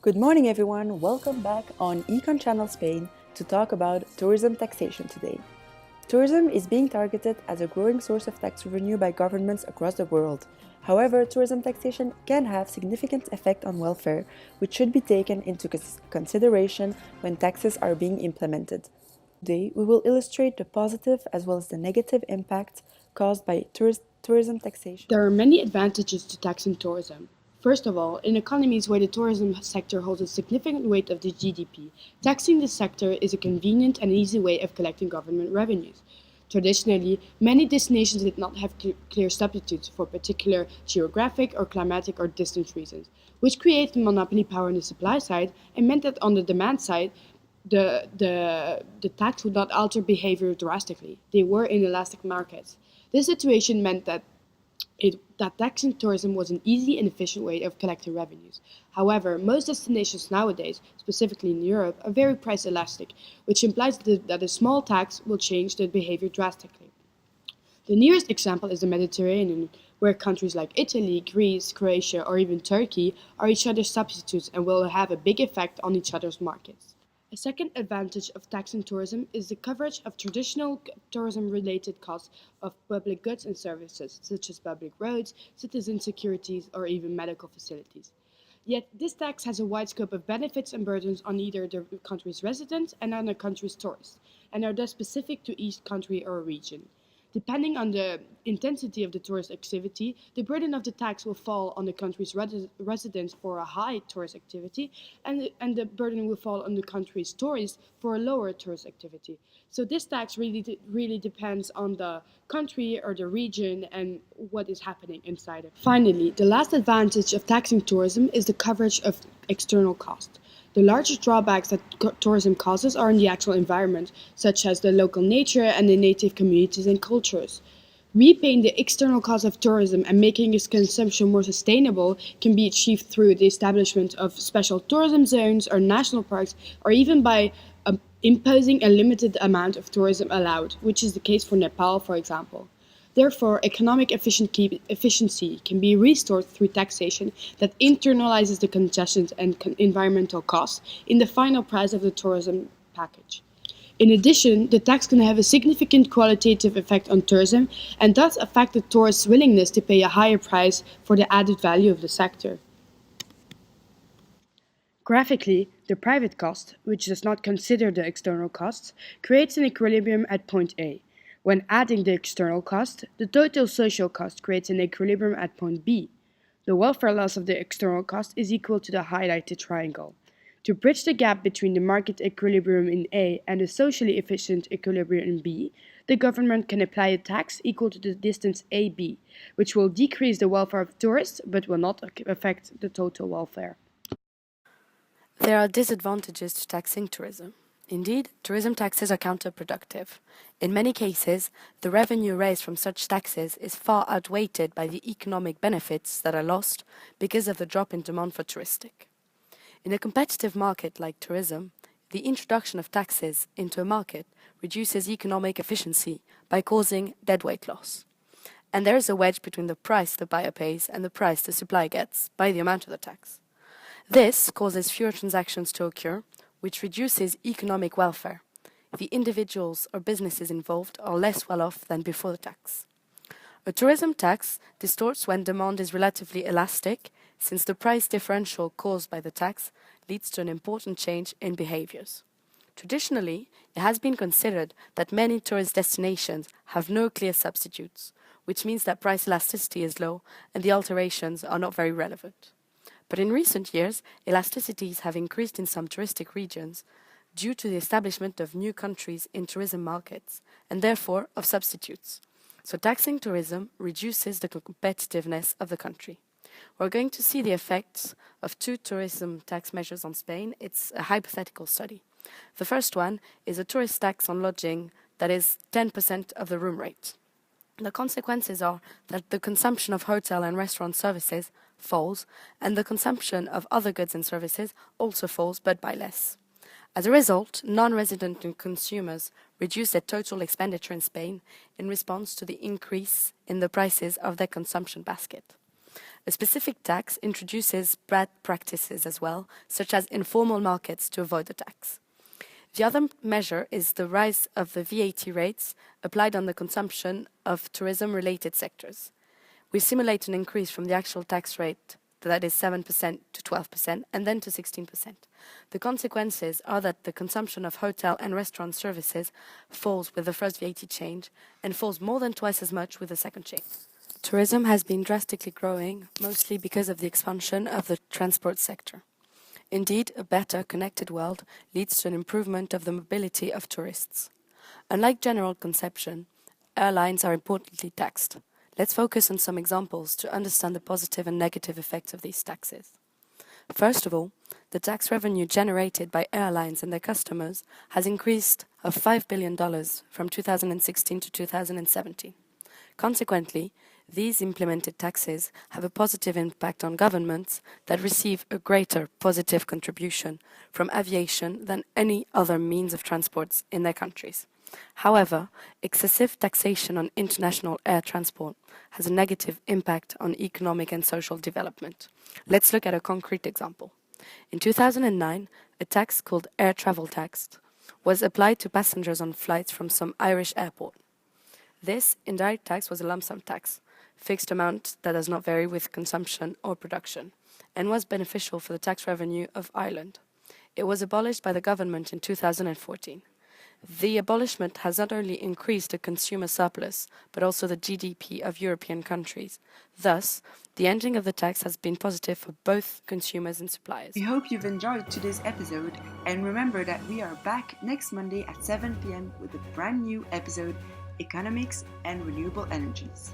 Good morning, everyone. Welcome back on Econ Channel Spain to talk about tourism taxation today. Tourism is being targeted as a growing source of tax revenue by governments across the world. However, tourism taxation can have significant effect on welfare, which should be taken into consideration when taxes are being implemented. Today, we will illustrate the positive as well as the negative impact caused by tourism taxation. There are many advantages to taxing tourism. First of all, in economies where the tourism sector holds a significant weight of the GDP, taxing this sector is a convenient and easy way of collecting government revenues. Traditionally, many destinations did not have clear substitutes for particular geographic or climatic or distance reasons, which created monopoly power on the supply side and meant that on the demand side, the tax would not alter behavior drastically. They were inelastic markets. This situation meant that taxing tourism was an easy and efficient way of collecting revenues. However, most destinations nowadays, specifically in Europe, are very price elastic, which implies that a small tax will change their behavior drastically. The nearest example is the Mediterranean, where countries like Italy, Greece, Croatia, or even Turkey are each other's substitutes and will have a big effect on each other's markets. A second advantage of taxing tourism is the coverage of traditional tourism-related costs of public goods and services, such as public roads, citizen securities, or even medical facilities. Yet, this tax has a wide scope of benefits and burdens on either the country's residents and on the country's tourists, and are thus specific to each country or region. Depending on the intensity of the tourist activity, the burden of the tax will fall on the country's residents for a high tourist activity, and the burden will fall on the country's tourists for a lower tourist activity. So this tax really depends on the country or the region and what is happening inside it. Finally, the last advantage of taxing tourism is the coverage of external costs. The largest drawbacks that tourism causes are in the actual environment, such as the local nature and the native communities and cultures. Repaying the external cost of tourism and making its consumption more sustainable can be achieved through the establishment of special tourism zones or national parks, or even by imposing a limited amount of tourism allowed, which is the case for Nepal, for example. Therefore, economic efficiency can be restored through taxation that internalizes the congestion and environmental costs in the final price of the tourism package. In addition, the tax can have a significant qualitative effect on tourism and thus affect the tourist's willingness to pay a higher price for the added value of the sector. Graphically, the private cost, which does not consider the external costs, creates an equilibrium at point A. When adding the external cost, the total social cost creates an equilibrium at point B. The welfare loss of the external cost is equal to the highlighted triangle. To bridge the gap between the market equilibrium in A and the socially efficient equilibrium in B, the government can apply a tax equal to the distance AB, which will decrease the welfare of tourists but will not affect the total welfare. There are disadvantages to taxing tourism. Indeed, tourism taxes are counterproductive. In many cases, the revenue raised from such taxes is far outweighed by the economic benefits that are lost because of the drop in demand for touristic. In a competitive market like tourism, the introduction of taxes into a market reduces economic efficiency by causing deadweight loss. And there is a wedge between the price the buyer pays and the price the supplier gets by the amount of the tax. This causes fewer transactions to occur, which reduces economic welfare. The individuals or businesses involved are less well off than before the tax. A tourism tax distorts when demand is relatively elastic, since the price differential caused by the tax leads to an important change in behaviors. Traditionally, it has been considered that many tourist destinations have no clear substitutes, which means that price elasticity is low and the alterations are not very relevant. But in recent years, elasticities have increased in some touristic regions due to the establishment of new countries in tourism markets, and therefore of substitutes. So taxing tourism reduces the competitiveness of the country. We're going to see the effects of two tourism tax measures on Spain. It's a hypothetical study. The first one is a tourist tax on lodging that is 10% of the room rate. The consequences are that the consumption of hotel and restaurant services falls, and the consumption of other goods and services also falls, but by less. As a result, non-resident consumers reduce their total expenditure in Spain in response to the increase in the prices of their consumption basket. A specific tax introduces bad practices as well, such as informal markets to avoid the tax. The other measure is the rise of the VAT rates applied on the consumption of tourism-related sectors. We simulate an increase from the actual tax rate, that is 7% to 12%, and then to 16%. The consequences are that the consumption of hotel and restaurant services falls with the first VAT change and falls more than twice as much with the second change. Tourism has been drastically growing, mostly because of the expansion of the transport sector. Indeed, a better connected world leads to an improvement of the mobility of tourists. Unlike general conception, airlines are importantly taxed. Let's focus on some examples to understand the positive and negative effects of these taxes. First of all, the tax revenue generated by airlines and their customers has increased of $5 billion from 2016 to 2017. Consequently, these implemented taxes have a positive impact on governments that receive a greater positive contribution from aviation than any other means of transport in their countries. However, excessive taxation on international air transport has a negative impact on economic and social development. Let's look at a concrete example. In 2009, a tax called air travel tax was applied to passengers on flights from some Irish airport. This indirect tax was a lump sum tax, fixed amount that does not vary with consumption or production, and was beneficial for the tax revenue of Ireland. It was abolished by the government in 2014. The abolishment has not only increased the consumer surplus, but also the GDP of European countries. Thus, the ending of the tax has been positive for both consumers and suppliers. We hope you've enjoyed today's episode, and remember that we are back next Monday at 7 p.m. with a brand new episode, Economics and Renewable Energies.